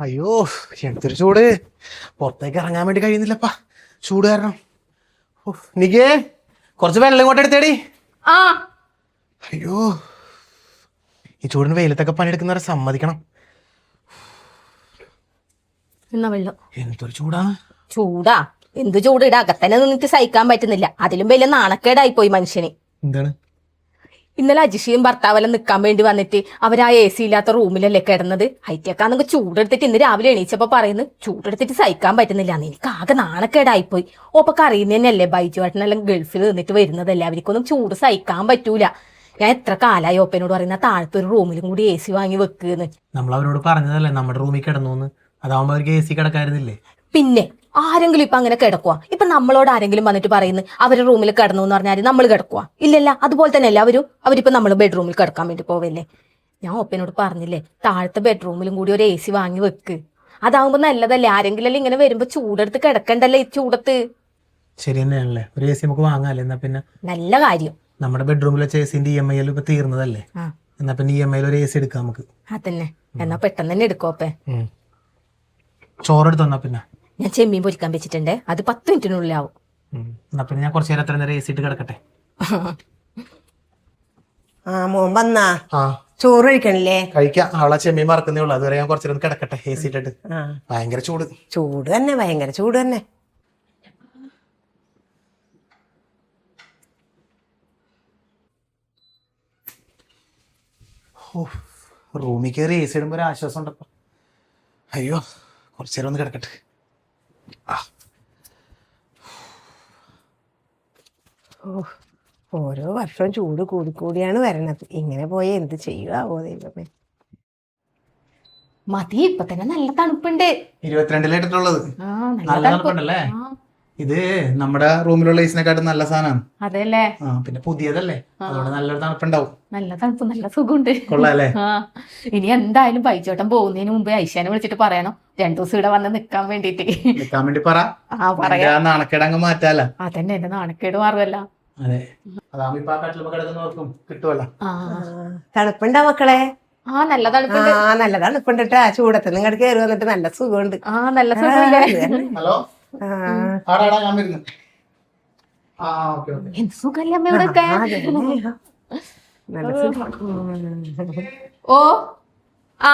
അയ്യോ എന്തൊരു ചൂട്, പുറത്തേക്ക് ഇറങ്ങാൻ വേണ്ടി കഴിയുന്നില്ലപ്പാ ചൂട് കാരണം. നികേ കുറച്ച് വെള്ളം ഇങ്ങോട്ട് എടുത്തേടി. ആ അയ്യോ ഈ ചൂടിന് വെയിലത്തൊക്കെ പണിയെടുക്കുന്നവരെ സമ്മതിക്കണം. എന്നാ വെള്ളം. എന്തൊരു ചൂടാണ്. ചൂടാ എന്ത് ചൂട്, അകത്തന്നെ നിന്നിട്ട് സഹിക്കാൻ പറ്റുന്നില്ല. അതിലും വലിയ നാണക്കേടായി പോയി മനുഷ്യന്. എന്താണ്? ഇന്നലെ അജിഷയും ഭർത്താവെല്ലാം നിൽക്കാൻ വേണ്ടി വന്നിട്ട് അവരാ എ സി ഇല്ലാത്ത റൂമിലല്ലേ കിടന്നത്. ഹൈറ്റേക്കാന്നൊക്കെ ചൂടെടുത്തിട്ട് ഇന്ന് രാവിലെ എണീച്ചപ്പോ പറയുന്നു ചൂടെടുത്തിട്ട് സഹിക്കാൻ പറ്റുന്നില്ല. എനിക്ക് ആകെ നാണക്കേടായിപ്പോയി. ഓപ്പൊക്കെ അറിയുന്നതന്നെയല്ലേ, ബൈജുവേട്ടനെല്ലാം ഗൾഫിൽ നിന്നിട്ട് വരുന്നതല്ലേ, അവർക്കൊന്നും ചൂട് സഹിക്കാൻ പറ്റൂല. ഞാൻ എത്ര കാലായി ഓപ്പനോട് പറയുന്ന താഴത്തെ ഒരു റൂമിലും കൂടി എ സി വാങ്ങി വെക്കുന്ന്. നമ്മൾ അവരോട് പറഞ്ഞതല്ലേ നമ്മുടെ റൂമിൽ കിടന്നു, അതാവുമ്പോ അവർക്ക് എ സി കിടക്കായിരുന്നില്ലേ. പിന്നെ ആരെങ്കിലും ഇപ്പൊ അങ്ങനെ കിടക്കുക? ഇപ്പൊ നമ്മളോട് ആരെങ്കിലും വന്നിട്ട് പറയുന്നു അവരുടെ റൂമിൽ കിടന്നു എന്ന് പറഞ്ഞാൽ നമ്മൾ കിടക്കുക? ഇല്ലല്ല. അതുപോലെ തന്നെയല്ലേ അവരിപ്പോ നമ്മൾ ബെഡ്റൂമിൽ കിടക്കാൻ വേണ്ടി പോവല്ലേ. ഞാൻ ഓപ്പനോട് പറഞ്ഞില്ലേ താഴത്തെ ബെഡ്റൂമിലും കൂടി ഒരു എ സി വാങ്ങി വെക്ക്. അതാവുമ്പോ നല്ലതല്ലേ, ആരെങ്കിലും ഇങ്ങനെ വരുമ്പോ ചൂടെടുത്ത് കിടക്കണ്ടല്ലേ ഈ ചൂടത്ത്. ശരി തന്നെയാണല്ലേ, ഒരു എ സി നമുക്ക് വാങ്ങാല്ലേ. എന്നാ പിന്നെ നല്ല കാര്യം. നമ്മുടെ ബെഡ്റൂമിലെ ചേസിന്റെ EMI ഇപ്പൊ തീർന്നതല്ലേ, എന്നാ പിന്നെ EMI ഒരു എ സി എടുക്കാം നമുക്ക്. അതന്നെ, എന്നാ പെട്ടെന്ന് തന്നെ എടുക്കോപ്പേ. ചോറെടുത്ത് വന്നാ പിന്നെ ഞാൻ ചെമ്മീൻ പൊരിക്കാൻ വെച്ചിട്ടുണ്ട്, അത് 10 മിനിറ്റിനുള്ളിലാവും. എന്നാ പിന്നെ ഞാൻ കുറച്ചു നേരം എത്ര നേരം എ സി ഇട്ട് കിടക്കട്ടെ. മോൻ വന്നാ ആ ചോറ് കഴിക്കണില്ലേ? കഴിക്കാം, അവളെ ചെമ്മീൻ മറക്കുന്നേ ഉള്ളൂ. അതുവരെ ഞാൻ കുറച്ചു നേരം കിടക്കട്ടെ എ സി ഇട്ടിട്ട്. ഭയങ്കര ചൂട്. ചൂട് തന്നെ, ഭയങ്കര ചൂട് തന്നെ. റൂമിൽ കയറി എ സി ഇടുമ്പോ ഒരു ആശ്വാസം ഉണ്ടപ്പോ. അയ്യോ കുറച്ചു നേരം ഒന്ന് കിടക്കട്ടെ. ഓരോ വർഷവും ചൂട് കൂടിക്കൂടിയാണ് വരണത്. ഇങ്ങനെ പോയി എന്ത് ചെയ്യുവോ ദൈവമേ. മതി, ഇപ്പൊ തന്നെ നല്ല തണുപ്പുണ്ട്. 22 ഇട്ടിട്ടുള്ളത് നല്ല തണുപ്പ്. തണുപ്പുണ്ടല്ലേ. ഇത് നമ്മുടെ റൂമിലുള്ള ഏസിനെക്കാട്ടും നല്ല സാധനമാണ്. അതെല്ലേ. പിന്നെ പുതിയതല്ലേ, അതുകൊണ്ട് നല്ലൊരു തണുപ്പുണ്ടാവും. നല്ല തണുപ്പ്, നല്ല സുഖമുണ്ട്. കൊള്ളാല്ലേ. ഇനി എന്തായാലും ബൈജോട്ടൻ പോകുന്നതിന് മുമ്പ് ഐശാനെ വിളിച്ചിട്ട് പറയണം 2 ദിവസം ഇവിടെ വന്ന് നിക്കാൻ വേണ്ടിട്ട്. നിക്കാൻ വേണ്ടി പറ. പറയാ. നാണക്കേടങ്ങ് മാറ്റാല. അതന്നെ, എന്റെ നാണക്കേട് മാറുമല്ല. അതെ, അതാവുമ്പോ ഇപ്പൊ ആ കട്ടിലുമ്പോ കിടക്കുന്നവർക്കും കിട്ടുമല്ലോ. തണുപ്പുണ്ടാ മക്കളെ? നല്ല തണുപ്പുണ്ട്. നല്ല തണുപ്പുണ്ട് കേട്ടാ. ചൂടത്ത് നിങ്ങൾ കയറി വന്നിട്ട് നല്ല സുഖമുണ്ട്. നല്ല സുഖമില്ലേ? ഹലോ, ഞാൻ വരുന്നു. എന്ത് സുഖല്ലേ അമ്മ ഇവിടെ. നല്ല സുഖം. ഓ ആ